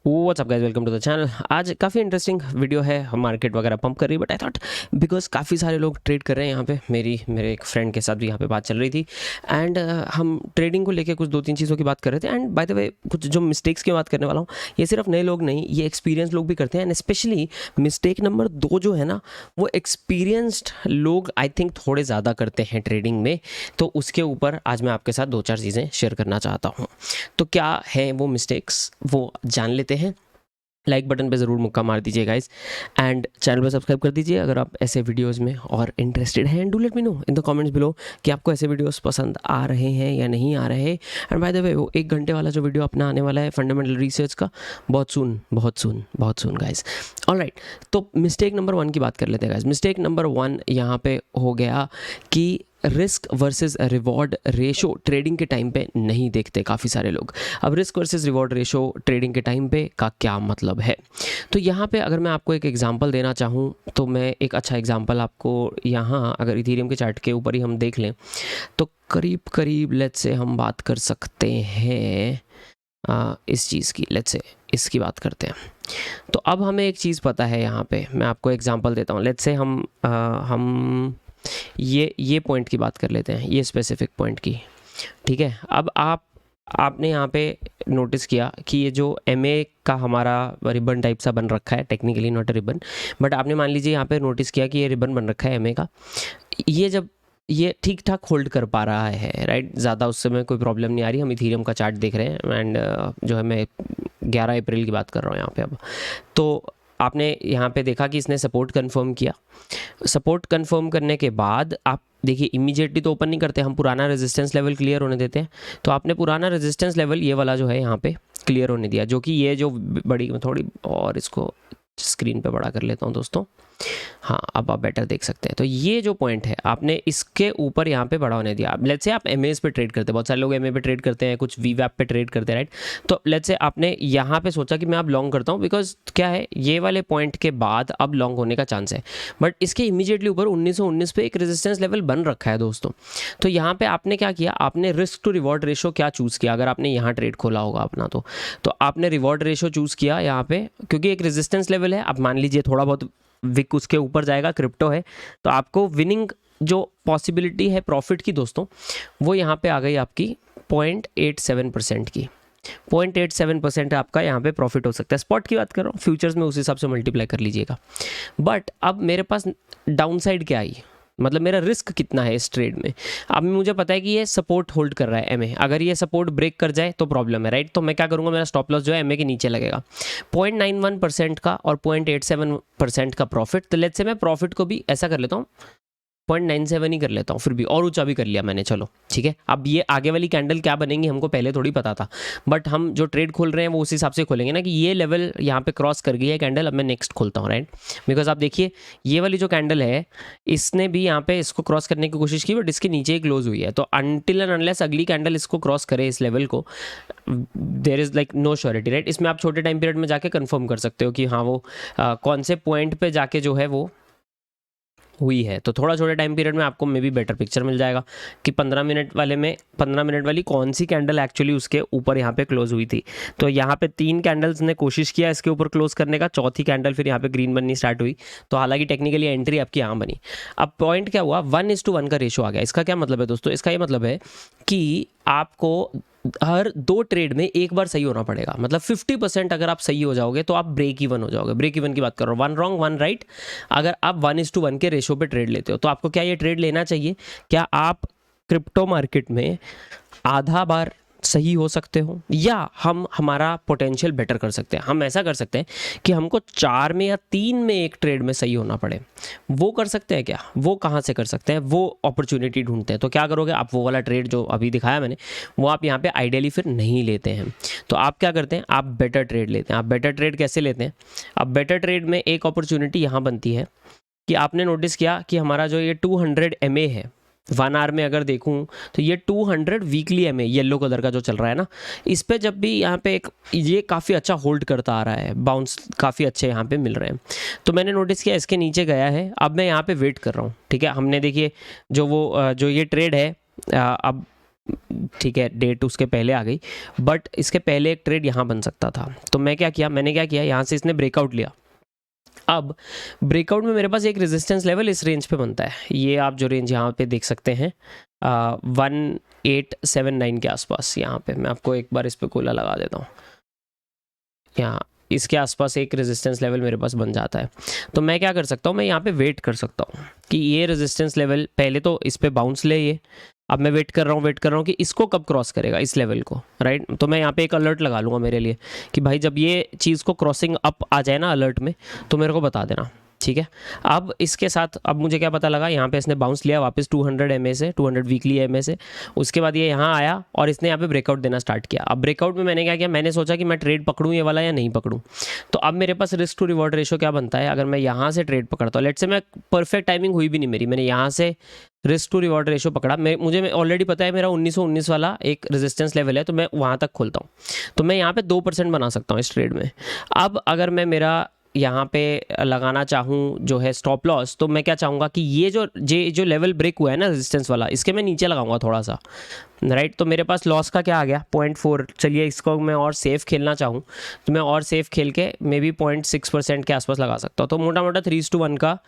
What's up guys, welcome to the channel. आज काफ़ी interesting video है। हम मार्केट वगैरह पंप कर रही है, बट आई थॉट बिकॉज काफ़ी सारे लोग ट्रेड कर रहे हैं यहाँ पे, मेरे एक फ्रेंड के साथ भी यहाँ पे बात चल रही थी एंड हम ट्रेडिंग को लेके कुछ दो तीन चीज़ों की बात कर रहे थे। एंड बाय द वे कुछ जो मिस्टेक्स की बात करने वाला हूँ, ये सिर्फ नए लोग नहीं, ये एक्सपीरियंस लोग भी करते हैं। एंड स्पेशली मिस्टेक नंबर 2 जो है ना, वो एक्सपीरियंस्ड लोग आई थिंक थोड़े ज़्यादा करते हैं ट्रेडिंग में। तो उसके ऊपर आज मैं आपके साथ 2-4 चीज़ें शेयर करना चाहता हूँ। तो क्या है वो मिस्टेक्स, वो जान लेते हैं। लाइक बटन पे ज़रूर मुक्का मार दीजिए गाइस, एंड चैनल पर सब्सक्राइब कर दीजिए अगर आप ऐसे वीडियोस में और इंटरेस्टेड हैं। Do let me know in the comments below कि आपको ऐसे वीडियोस पसंद आ रहे हैं या नहीं आ रहे। एंड बाय द वे वो 1 घंटे वाला जो वीडियो अपना आने वाला है फंडामेंटल रिसर्च का, बहुत सून गाइस। ऑलराइट, तो मिस्टेक नंबर 1 की बात कर लेते हैं गाइस। मिस्टेक नंबर 1 यहाँ पे हो गया कि risk versus reward ratio trading के टाइम पे नहीं देखते काफ़ी सारे लोग। अब risk versus reward ratio trading के टाइम पे का क्या मतलब है, तो यहाँ पे अगर मैं आपको एक एग्जांपल देना चाहूँ तो मैं एक अच्छा एग्जांपल आपको यहाँ अगर इथेरियम के चार्ट के ऊपर ही हम देख लें तो करीब करीब लेट्स से हम बात कर सकते हैं इस चीज़ की। लेट्स से इसकी बात करते हैं। तो अब हमें एक चीज़ पता है, यहाँ पे मैं आपको एग्जांपल देता हूँ। लेट्स से हम ये पॉइंट की बात कर लेते हैं, ये स्पेसिफिक पॉइंट की, ठीक है। अब आपने यहाँ पे नोटिस किया कि ये जो MA का हमारा रिबन टाइप सा बन रखा है, technically not a ribbon, but आपने मान लीजिए यहाँ पे नोटिस किया कि ये रिबन बन रखा है MA का। ये जब ये ठीक ठाक होल्ड कर पा रहा है, राइट, ज़्यादा उस समय कोई प्रॉब्लम नहीं आ रही। हम इथेरियम का चार्ट देख रहे हैं एंड जो है मैं 11 अप्रैल की बात कर रहा हूँ यहाँ पे। अब तो आपने यहाँ पे देखा कि इसने सपोर्ट कंफर्म किया। सपोर्ट कंफर्म करने के बाद आप देखिए इमीडिएटली तो ओपन नहीं करते, हम पुराना रेजिस्टेंस लेवल क्लियर होने देते हैं। तो आपने पुराना रेजिस्टेंस लेवल ये वाला जो है यहाँ पे क्लियर होने दिया, जो कि ये जो बड़ी थोड़ी, और इसको स्क्रीन पे बड़ा कर लेता हूँ दोस्तों। हाँ, अब आप बेटर देख सकते हैं। तो ये जो पॉइंट है आपने इसके ऊपर यहाँ पे बड़ा होने दिया। लेट्स से आप MAs पे ट्रेड करते हैं, बहुत सारे लोग MA पे ट्रेड करते हैं, कुछ VWAP पे ट्रेड करते हैं, राइट। तो लेट्स से आपने यहाँ पे सोचा कि मैं अब लॉन्ग करता हूँ, बिकॉज क्या है, ये वाले पॉइंट के बाद अब लॉन्ग होने का चांस है। बट इसके इमीडिएटली ऊपर 1919 पे एक रेजिस्टेंस लेवल बन रखा है दोस्तों। तो यहाँ पे आपने क्या किया, आपने रिस्क टू रिवॉर्ड रेशो क्या चूज़ किया। अगर आपने यहाँ ट्रेड खोला होगा अपना तो आपने रिवॉर्ड रेशो चूज़ किया यहाँ पे, क्योंकि एक रेजिस्टेंस लेवल है। अब मान लीजिए थोड़ा बहुत विक उसके ऊपर जाएगा, क्रिप्टो है, तो आपको विनिंग जो पॉसिबिलिटी है प्रॉफिट की दोस्तों, वो यहाँ पे आ गई आपकी 0.87% की। 0.87% आपका यहाँ पे प्रॉफिट हो सकता है। स्पॉट की बात कर रहा हूँ, फ्यूचर्स में उस हिसाब से मल्टीप्लाई कर लीजिएगा। बट अब मेरे पास डाउन साइड क्या आई, मतलब मेरा रिस्क कितना है इस ट्रेड में। अब मुझे पता है कि ये सपोर्ट होल्ड कर रहा है MA, अगर ये सपोर्ट ब्रेक कर जाए तो प्रॉब्लम है, राइट। तो मैं क्या करूँगा, मेरा स्टॉप लॉस जो है MA के नीचे लगेगा। 0.91% का और 0.87% का प्रॉफिट। तो लेट्स से मैं प्रॉफिट को भी ऐसा कर लेता हूँ, 0.97 ही कर लेता हूँ, फिर भी और ऊंचा भी कर लिया मैंने, चलो ठीक है। अब ये आगे वाली कैंडल क्या बनेंगी हमको पहले थोड़ी पता था, बट हम जो ट्रेड खोल रहे हैं वो उस हिसाब से खोलेंगे ना कि ये लेवल यहाँ पे क्रॉस कर गई है कैंडल, अब मैं नेक्स्ट खोलता हूँ, राइट। बिकॉज आप देखिए ये वाली जो कैंडल है, इसने भी यहाँ पे इसको क्रॉस करने की कोशिश की, बट इसके नीचे ही क्लोज हुई है। तो अनटिल एंड अनलेस अगली कैंडल इसको क्रॉस करे, इस लेवल को, there is like no surety, right. इसमें आप छोटे टाइम पीरियड में जाके कंफर्म कर सकते हो कि हाँ वो कौन से पॉइंट पे जाके जो है वो हुई है। तो थोड़ा छोटे टाइम पीरियड में आपको मे बी बेटर पिक्चर मिल जाएगा कि 15 मिनट वाले में 15 मिनट वाली कौन सी कैंडल एक्चुअली उसके ऊपर यहाँ पे क्लोज हुई थी। तो यहाँ पे 3 कैंडल्स ने कोशिश किया इसके ऊपर क्लोज करने का, चौथी कैंडल फिर यहाँ पे ग्रीन बननी स्टार्ट हुई। तो हालांकि टेक्निकली एंट्री आपकी यहाँ बनी। अब पॉइंट क्या हुआ, 1:1 का रेशो आ गया। इसका क्या मतलब है दोस्तों, इसका ये मतलब है कि आपको हर 2 ट्रेड में एक बार सही होना पड़ेगा। मतलब 50% अगर आप सही हो जाओगे तो आप ब्रेक इवन हो जाओगे। ब्रेक इवन की बात कर रहा हूँ, 1 रॉन्ग 1 राइट। अगर आप 1:1 के रेशो पे ट्रेड लेते हो तो आपको क्या ये ट्रेड लेना चाहिए। क्या आप क्रिप्टो मार्केट में आधा बार सही हो सकते हो, या हम हमारा पोटेंशियल बेटर कर सकते हैं। हम ऐसा कर सकते हैं कि हमको 4 में या 3 में एक ट्रेड में सही होना पड़े। वो कर सकते हैं क्या, वो कहाँ से कर सकते हैं, वो अपॉर्चुनिटी ढूंढते हैं। तो क्या करोगे आप, वो वाला ट्रेड जो अभी दिखाया मैंने, वो आप यहाँ पे आइडियली फिर नहीं लेते हैं। तो आप क्या करते हैं, आप बेटर ट्रेड लेते हैं। आप बेटर ट्रेड कैसे लेते हैं, अब बेटर ट्रेड में एक अपॉर्चुनिटी यहाँ बनती है कि आपने नोटिस किया कि हमारा जो ये 200 MA है, 1 आवर में अगर देखूं तो ये 200 वीकली MA येलो कलर का जो चल रहा है ना, इस पे जब भी यहाँ पे एक ये काफ़ी अच्छा होल्ड करता आ रहा है, बाउंस काफ़ी अच्छे यहाँ पे मिल रहे हैं। तो मैंने नोटिस किया इसके नीचे गया है, अब मैं यहाँ पे वेट कर रहा हूँ, ठीक है। हमने देखिए जो ये ट्रेड है अब ठीक है, डेट उसके पहले आ गई, बट इसके पहले एक ट्रेड यहाँ बन सकता था। तो मैंने क्या किया, यहाँ से इसने ब्रेकआउट लिया। अब ब्रेकआउट में मेरे पास एक रेजिस्टेंस लेवल इस रेंज पे बनता है, ये आप जो रेंज यहाँ पे देख सकते हैं 1879 के आसपास। यहाँ पे मैं आपको एक बार इस पर कोला लगा देता हूँ, यहाँ इसके आसपास एक रेजिस्टेंस लेवल मेरे पास बन जाता है। तो मैं क्या कर सकता हूँ, मैं यहाँ पे वेट कर सकता हूँ कि ये रेजिस्टेंस लेवल पहले तो इस पे बाउंस ले ये। अब मैं वेट कर रहा हूँ कि इसको कब क्रॉस करेगा, इस लेवल को, राइट। तो मैं यहाँ पे एक अलर्ट लगा लूँगा मेरे लिए कि भाई जब ये चीज़ को क्रॉसिंग अप आ जाए ना अलर्ट में, तो मेरे को बता देना, ठीक है। अब इसके साथ अब मुझे क्या पता लगा, यहाँ पे इसने बाउंस लिया वापस 200 MA से, 200 वीकली MA से। उसके बाद ये यहाँ आया और इसने यहाँ पे ब्रेकआउट देना स्टार्ट किया। अब ब्रेकआउट में मैंने क्या किया, मैंने सोचा कि मैं ट्रेड पकड़ूँ ये वाला या नहीं पकड़ूँ। तो अब मेरे पास रिस्क टू रिवॉर्ड रेशो क्या बनता है, अगर मैं यहाँ से ट्रेड पकड़ता हूँ, लेट्स से मैं परफेक्ट टाइमिंग हुई भी नहीं मेरी, मैंने यहाँ से रिस्क टू रिवॉर्ड रेशो पकड़ा, मुझे ऑलरेडी पता है मेरा 1919 वाला एक रेजिस्टेंस लेवल है, तो मैं वहाँ तक खोलता हूँ। तो मैं यहाँ पे 2% बना सकता हूँ इस ट्रेड में। अब अगर मैं मेरा यहाँ पे लगाना चाहूँ जो है स्टॉप लॉस, तो मैं क्या चाहूँगा कि ये जो लेवल ब्रेक हुआ है ना रेजिस्टेंस वाला, इसके मैं नीचे लगाऊंगा थोड़ा सा, राइट। तो मेरे पास लॉस का क्या आ गया 0.4। चलिए इसको मैं और सेफ खेलना चाहूँ तो मैं और सेफ खेल के मे बी 0.6% के आसपास लगा सकता हूँ। तो मोटा मोटा 3:1 का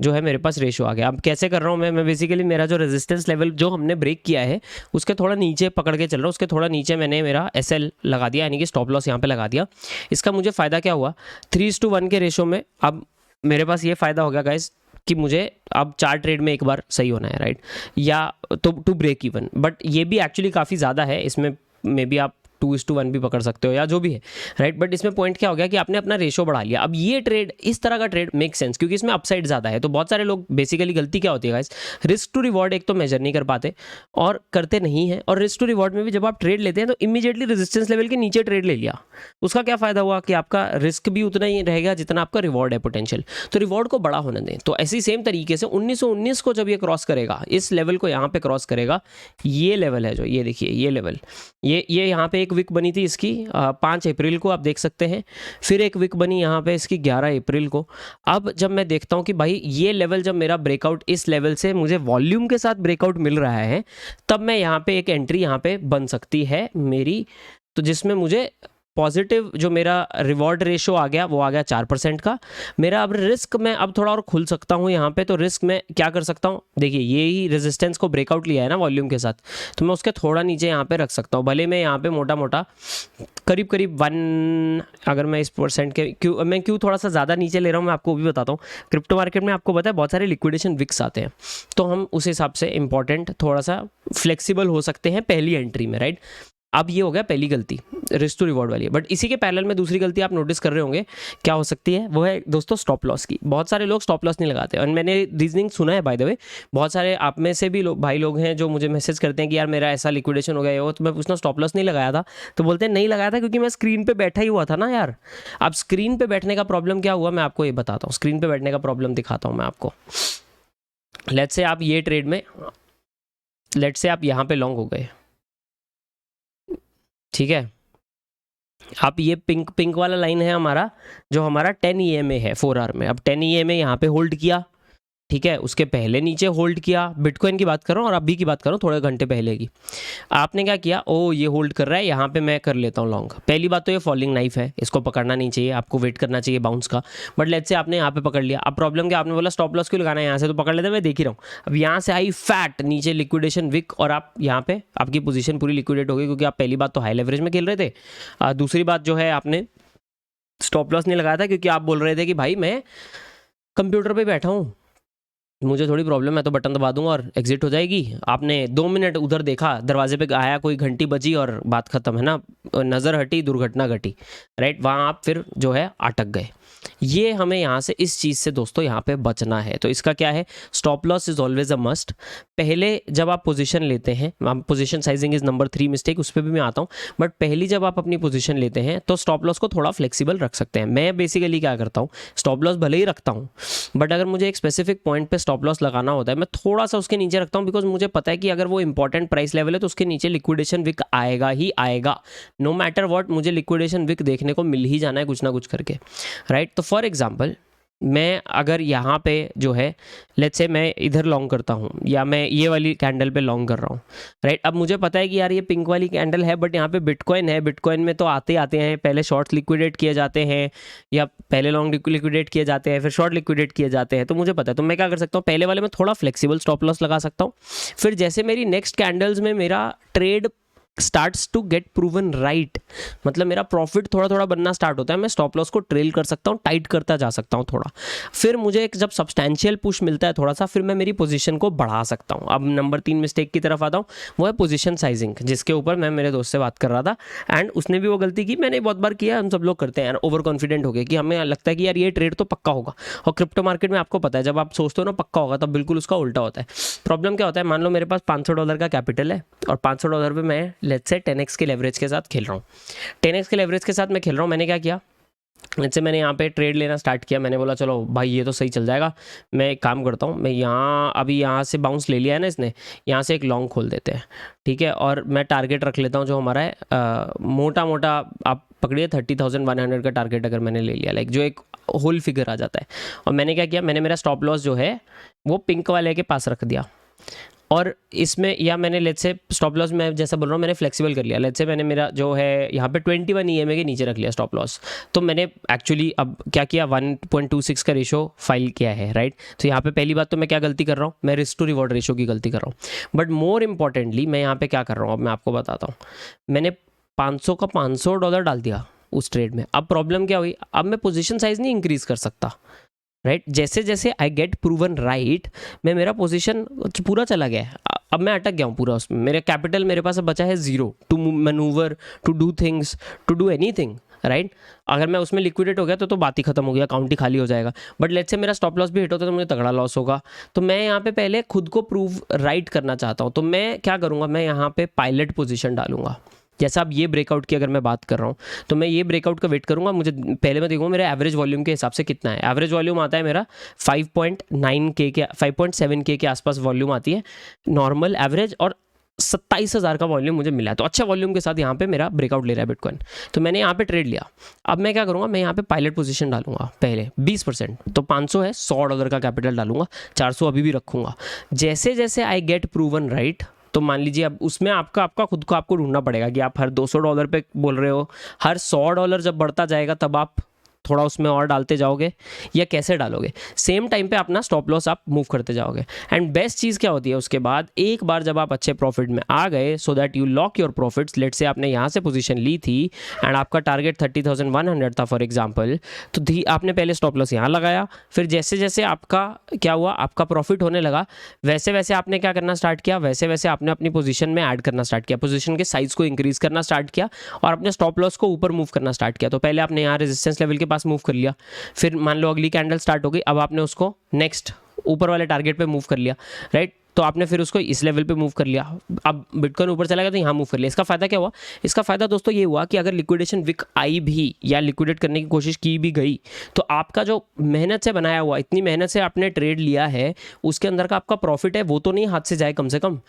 जो है मेरे पास रेशो आ गया। अब कैसे कर रहा हूँ मैं बेसिकली मेरा जो रेजिस्टेंस लेवल जो हमने ब्रेक किया है उसके थोड़ा नीचे पकड़ के चल रहा हूँ, उसके थोड़ा नीचे मैंने मेरा SL लगा दिया, यानी कि स्टॉप लॉस यहाँ पे लगा दिया। इसका मुझे फ़ायदा क्या हुआ, 3:1 के रेशो में अब मेरे पास ये फ़ायदा हो गया गाइस कि मुझे अब 4 ट्रेड में एक बार सही होना है, राइट, या तो टू ब्रेक इवन। बट ये भी एक्चुअली काफ़ी ज़्यादा है, इसमें मे बी आप 2:1 भी पकड़ सकते हो या जो भी है, राइट। बट इसमें पॉइंट क्या हो गया कि आपने अपना रेशो बढ़ा लिया। अब ये ट्रेड, इस तरह का ट्रेड मेक सेंस क्योंकि इसमें अपसाइड ज़्यादा है। तो बहुत सारे लोग बेसिकली गलती क्या होती है गाइस, रिस्क टू रिवॉर्ड एक तो मेजर नहीं कर पाते और करते नहीं है, और रिस्क टू रिवॉर्ड में भी जब आप ट्रेड लेते हैं तो इमीडिएटली रेजिस्टेंस लेवल के नीचे ट्रेड ले लिया। उसका क्या फ़ायदा हुआ कि आपका रिस्क भी उतना ही रहेगा जितना आपका रिवॉर्ड है पोटेंशियल। तो रिवॉर्ड को बड़ा होने दें। तो ऐसी सेम तरीके से 1919 को जब ये क्रॉस करेगा, इस लेवल को यहाँ पे क्रॉस करेगा, ये लेवल है जो ये देखिए ये लेवल, ये यहाँ पे एक विक बनी थी इसकी 5 अप्रैल को, आप देख सकते हैं। फिर एक विक बनी यहाँ पे इसकी 11 अप्रैल को। अब जब मैं देखता हूँ कि भाई ये लेवल जब मेरा ब्रेकआउट, इस लेवल से मुझे वॉल्यूम के साथ ब्रेकआउट मिल रहा है, तब मैं यहाँ पे एक एंट्री यहाँ पे बन सकती है मेरी, तो जिसमें मुझे पॉजिटिव जो मेरा रिवॉर्ड रेशो आ गया वो आ गया 4% का मेरा। अब रिस्क मैं अब थोड़ा और खुल सकता हूँ यहाँ पे। तो रिस्क में क्या कर सकता हूँ, देखिए ये ही रेजिस्टेंस को ब्रेकआउट लिया है ना वॉल्यूम के साथ, तो मैं उसके थोड़ा नीचे यहाँ पे रख सकता हूँ। भले मैं यहाँ पे मोटा मोटा करीब 1, अगर मैं इस परसेंट के क्यों थोड़ा सा ज़्यादा नीचे ले रहा हूँ मैं आपको वो भी बताता हूँ। क्रिप्टो मार्केट में आपको पता है बहुत सारे लिक्विडेशन विक्स आते हैं, तो हम उस हिसाब से इंपॉर्टेंट थोड़ा सा फ्लेक्सिबल हो सकते हैं पहली एंट्री में, राइट। अब ये हो गया पहली गलती रिस्क टू रिवॉर्ड वाली। बट इसी के पैरेलल में दूसरी गलती आप नोटिस कर रहे होंगे क्या हो सकती है, वो है दोस्तों स्टॉप लॉस की। बहुत सारे लोग स्टॉप लॉस नहीं लगाते, और मैंने रीजनिंग सुना है बाय द वे, बहुत सारे आप में से भी भाई लोग हैं जो मुझे मैसेज करते हैं कि यार मेरा ऐसा लिक्विडेशन हो गया हो, तो मैं पूछना स्टॉप लॉस नहीं लगाया था, तो बोलते हैं नहीं लगाया था क्योंकि मैं स्क्रीन पर बैठा ही हुआ था ना यार। अब स्क्रीन पर बैठने का प्रॉब्लम क्या हुआ मैं आपको ये बताता हूँ, स्क्रीन पर बैठने का प्रॉब्लम दिखाता हूँ मैं आपको। लेट्स से आप ये ट्रेड में, लेट्स से आप यहाँ पे लॉन्ग हो गए, ठीक है। आप ये पिंक वाला लाइन है हमारा, जो हमारा 10 EMA है 4 आवर में। अब 10 EMA यहाँ पे होल्ड किया, ठीक है, उसके पहले नीचे होल्ड किया। बिटकॉइन की बात कर रहा हूँ और अभी की बात कर रहा हूँ थोड़े घंटे पहले की। आपने क्या किया, ओ ये होल्ड कर रहा है, यहाँ पे मैं कर लेता हूँ लॉन्ग। पहली बात तो ये फॉलिंग नाइफ है, इसको पकड़ना नहीं चाहिए, आपको वेट करना चाहिए बाउंस का। बट लेट्स से आपने यहाँ पे पकड़ लिया। अब प्रॉब्लम क्या, आपने बोला स्टॉप लॉस क्यों लगाना है यहाँ से, तो पकड़ लेते मैं देख ही रहा हूँ। अब यहाँ से आई फैट नीचे लिक्विडेशन विक, और आप यहाँ पे आपकी पोजीशन पूरी लिक्विडेट हो गई, क्योंकि आप पहली बात तो हाई लेवरेज में खेल रहे थे। दूसरी बात जो है आपने स्टॉप लॉस नहीं लगाया था क्योंकि आप बोल रहे थे कि भाई मैं कंप्यूटर पे बैठा हूँ, मुझे थोड़ी प्रॉब्लम है, तो बटन दबा दूंगा और एग्जिट हो जाएगी। आपने 2 मिनट उधर देखा, दरवाजे पे आया कोई, घंटी बजी और बात खत्म, है ना, नज़र हटी दुर्घटना घटी, राइट। वहाँ आप फिर जो है अटक गए। ये हमें यहाँ से इस चीज़ से दोस्तों यहाँ पे बचना है। तो इसका क्या है, stop loss is always a must. पहले जब आप पोजीशन लेते हैं, position sizing is number 3 mistake, उस पर भी मैं आता हूँ, बट पहली जब आप अपनी पोजीशन लेते हैं तो स्टॉप लॉस को थोड़ा फ्लेक्सिबल रख सकते हैं। मैं बेसिकली क्या करता हूँ, स्टॉप लॉस भले ही रखता हूँ, बट अगर मुझे एक स्पेसिफिक पॉइंट पे स्टॉप लॉस लगाना होता है मैं थोड़ा सा उसके नीचे रखता हूँ, बिकॉज मुझे पता है कि अगर वो इंपॉर्टेंट प्राइस लेवल है तो उसके नीचे लिक्विडेशन विक आएगा ही आएगा। नो मैटर व्हाट, मुझे लिक्विडेशन विक देखने को मिल ही जाना है कुछ ना कुछ करके, राइट। तो फॉर एग्जाम्पल मैं अगर यहाँ पे जो है लेट्स से मैं इधर लॉन्ग करता हूँ या मैं ये वाली कैंडल पे लॉन्ग कर रहा हूँ, राइट। अब मुझे पता है कि यार ये पिंक वाली कैंडल है, बट यहाँ पे बिटकॉइन है, बिटकॉइन में तो आते आते हैं पहले शॉर्ट्स लिक्विडेट किए जाते हैं या पहले लॉन्ग लिक्विडेट किए जाते हैं, फिर शॉर्ट लिक्विडेट किए जाते हैं। तो मुझे पता है, तो मैं क्या कर सकता हूँ, पहले वाले में थोड़ा फ्लेक्सिबल स्टॉप लॉस लगा सकता हूँ। फिर जैसे मेरी नेक्स्ट कैंडल्स में मेरा trade starts to get proven right, मतलब मेरा प्रॉफिट थोड़ा थोड़ा बनना स्टार्ट होता है, मैं स्टॉप लॉस को ट्रेल कर सकता हूँ, टाइट करता जा सकता हूँ थोड़ा। फिर मुझे एक जब सब्सटैंशियल पुश मिलता है थोड़ा सा, फिर मैं मेरी पोजीशन को बढ़ा सकता हूँ। अब नंबर 3 मिस्टेक की तरफ आता हूँ, वो है पोजीशन साइजिंग, जिसके ऊपर मैं मेरे दोस्त से बात कर रहा था एंड उसने भी वो गलती की, मैंने बहुत बार किया, हम सब लोग करते हैं यार, ओवर कॉन्फिडेंट हो गए कि हमें लगता है कि यार ये ट्रेड तो पक्का होगा। और क्रिप्टो मार्केट में आपको पता है, जब आप सोचते हो ना पक्का होगा, तब बिल्कुल उसका उल्टा होता है। प्रॉब्लम क्या होता है, मान लो मेरे पास $500 का कैपिटल है और $500 पे मैं लेट्स से 10x के लेवरेज के साथ खेल रहा हूँ। 10x के लेवरेज के साथ मैं खेल रहा हूँ। मैंने क्या किया, जैसे मैंने यहाँ पे ट्रेड लेना स्टार्ट किया, मैंने बोला चलो भाई ये तो सही चल जाएगा, मैं एक काम करता हूँ, मैं यहाँ अभी यहाँ से बाउंस ले लिया है ना इसने, यहाँ से एक लॉन्ग खोल देते हैं, ठीक है। और मैं टारगेट रख लेता हूँ जो हमारा है मोटा मोटा आप पकड़िए 30,100 का टारगेट अगर मैंने ले लिया, लाइक जो एक होल फिगर आ जाता है। और मैंने क्या किया, मैंने मेरा स्टॉप लॉस जो है वो पिंक वाले के पास रख दिया। और इसमें या मैंने लेट्स से स्टॉप लॉस में जैसा बोल रहा हूँ मैंने फ्लेक्सिबल कर लिया, लेट्स से मैंने मेरा जो है यहाँ पे 21 EMA के नीचे रख लिया स्टॉप लॉस। तो मैंने एक्चुअली अब क्या किया, 1.26 का रेशो फाइल किया है, राइट। तो यहाँ पे पहली बात तो मैं क्या गलती कर रहा हूँ, मैं रिस्क टू रिवॉर्ड रेशो की गलती कर रहा हूँ। बट मोर इंपॉर्टेंटली मैं यहाँ पे क्या कर रहा हूँ, अब मैं आपको बताता हूँ। मैंने 500 का $500 डाल दिया उस ट्रेड में। अब प्रॉब्लम क्या हुई, अब मैं पोजिशन साइज नहीं इंक्रीज कर सकता, राइट। जैसे जैसे आई गेट प्रूवन राइट, मैं मेरा पोजीशन पूरा चला गया है, अब मैं अटक गया हूँ पूरा उसमें। मेरा कैपिटल मेरे पास अब बचा है 0 to manoeuvre, to do things, to do anything, right. अगर मैं उसमें लिक्विडेट हो गया तो बात ही खत्म हो गया, अकाउंट ही खाली हो जाएगा। बट लेट्स से मेरा स्टॉप लॉस भी हिट होता है तो मुझे तगड़ा लॉस होगा। तो मैं यहाँ पे पहले खुद को प्रूव राइट करना चाहता हूँ, तो मैं क्या करूँगा, मैं यहाँ पे पायलट पोजीशन डालूंगा। जैसा अब ये ब्रेकआउट की अगर मैं बात कर रहा हूँ, तो मैं ये ब्रेकआउट का वेट करूँगा। मुझे पहले मैं देखूँगा मेरे एवरेज वॉल्यूम के हिसाब से कितना है। एवरेज वॉल्यूम आता है मेरा 5.9K के 5.7K के आसपास वॉल्यूम आती है नॉर्मल एवरेज, और 27,000 का वॉल्यूम मुझे मिला है। तो अच्छा वॉल्यूम के साथ यहाँ पे मेरा ब्रेकआउट ले रहा है बिटकॉइन, तो मैंने यहाँ पे ट्रेड लिया। अब मैं क्या करूँगा, मैं यहाँ पे पायलट पोजीशन डालूंगा पहले 20%, तो 500 है, $100 का कैपिटल डालूंगा, 400 अभी भी रखूँगा। जैसे जैसे आई गेट प्रूवन राइट, तो मान लीजिए अब उसमें आपका खुद को आपको ढूंढना पड़ेगा कि आप हर $200 पे बोल रहे हो, हर $100 जब बढ़ता जाएगा तब आप थोड़ा उसमें और डालते जाओगे, या कैसे डालोगे। सेम टाइम पे अपना स्टॉप लॉस आप मूव करते जाओगे। एंड बेस्ट चीज़ क्या होती है उसके बाद, एक बार जब आप अच्छे प्रॉफिट में आ गए, so that you lock your profits. Late से आपने यहाँ से पोजीशन ली थी एंड आपका टारगेट 30,100 था फॉर एग्जांपल, तो आपने पहले स्टॉप लॉस यहाँ लगाया। फिर जैसे जैसे आपका क्या हुआ, आपका प्रॉफिट होने लगा, वैसे वैसे आपने क्या करना स्टार्ट किया, वैसे वैसे आपने अपनी पोजीशन में ऐड करना स्टार्ट किया, पोजीशन के साइज को इंक्रीज करना स्टार्ट किया और अपने स्टॉप लॉस को ऊपर मूव करना स्टार्ट किया। तो पहले आपने यहाँ रेजिस्टेंस लेवल के पास मूव कर लिया, फिर मान लो अगली कैंडल स्टार्ट हो गई, अब आपने उसको नेक्स्ट ऊपर वाले टारगेट पे मूव कर लिया, राइट। तो आपने फिर उसको इस लेवल पे मूव कर लिया, अब बिटकॉइन ऊपर चला गया तो यहाँ मूव कर लिया। इसका फायदा क्या हुआ, इसका फायदा दोस्तों ये हुआ कि अगर लिक्विडेशन विक आई भी या लिक्विडेट करने की कोशिश की भी गई, तो आपका जो मेहनत से बनाया हुआ, इतनी मेहनत से आपने ट्रेड लिया है, उसके अंदर का आपका प्रॉफिट है वो तो नहीं हाथ से जाए कम से कम।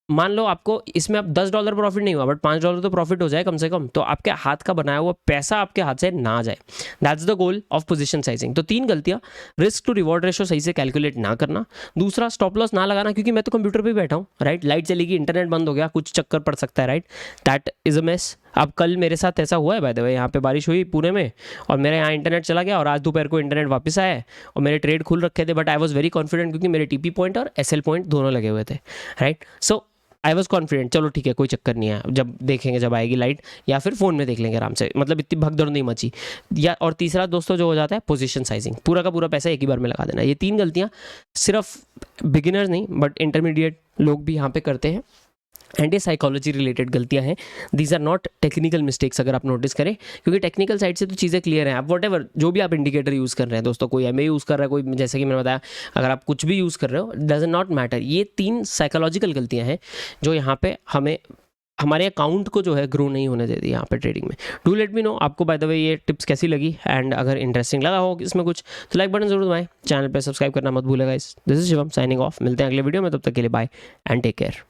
मान लो आपको इसमें अब $10 प्रॉफिट नहीं हुआ, बट $5 तो प्रॉफिट हो जाए कम से कम, तो आपके हाथ का बनाया हुआ पैसा आपके हाथ से ना जाए। That's the goal of position sizing. तो 3 गलतियां, रिस्क टू रिवॉर्ड रेशो सही से कैलकुलेट ना करना, दूसरा स्टॉप लॉस ना लगाना, क्योंकि मैं तो कंप्यूटर पे बैठा हूँ, राइट। लाइट चलेगी, इंटरनेट बंद हो गया, कुछ चक्कर पड़ सकता है, right. That is a mess. अब कल मेरे साथ ऐसा हुआ है, बाय द वे, यहाँ पे बारिश हुई पुणे में और मेरे यहाँ इंटरनेट चला गया और आज दोपहर को इंटरनेट वापस आया है और मेरे ट्रेड खुल रखे थे, but I was very confident क्योंकि मेरे टीपी पॉइंट और एसएल पॉइंट दोनों लगे हुए थे, right. So I was confident, चलो ठीक है कोई चक्कर नहीं है, जब देखेंगे जब आएगी लाइट, या फिर फ़ोन में देख लेंगे आराम से, मतलब इतनी भगदड़ नहीं मची। या और तीसरा दोस्तों जो हो जाता है पोजीशन साइजिंग, पूरा का पूरा पैसा एक ही बार में लगा देना। ये 3 गलतियाँ सिर्फ बिगिनर्स नहीं बट इंटरमीडिएट लोग भी यहाँ पे करते हैं, एंड ये साइकोलॉजी रिलेटेड गलतियां हैं। These are not technical mistakes अगर आप नोटिस करें, क्योंकि टेक्निकल साइड से तो चीज़ें क्लियर हैं। आप वॉट एवर जो भी आप इंडिकेटर यूज़ कर रहे हैं दोस्तों, कोई एमए यूज़ कर रहा है, कोई जैसे कि मैंने बताया, अगर आप कुछ भी यूज़ कर रहे हो डज नॉट मैटर। ये 3 साइकोलॉजिकल गलतियां हैं जो यहाँ पे हमें हमारे अकाउंट को जो है ग्रो नहीं होने देती यहाँ पे ट्रेडिंग में। डू लेट मी नो आपको बाय द वे ये टिप्स कैसी लगी, एंड अगर इंटरेस्टिंग लगा हो इसमें कुछ तो लाइक बटन जरूर दबाएं, चैनल पे सब्सक्राइब करना मत भूलेगा। This is Shivam signing off, मिलते हैं अगले वीडियो में, तब तक के लिए बाय एंड टेक केयर।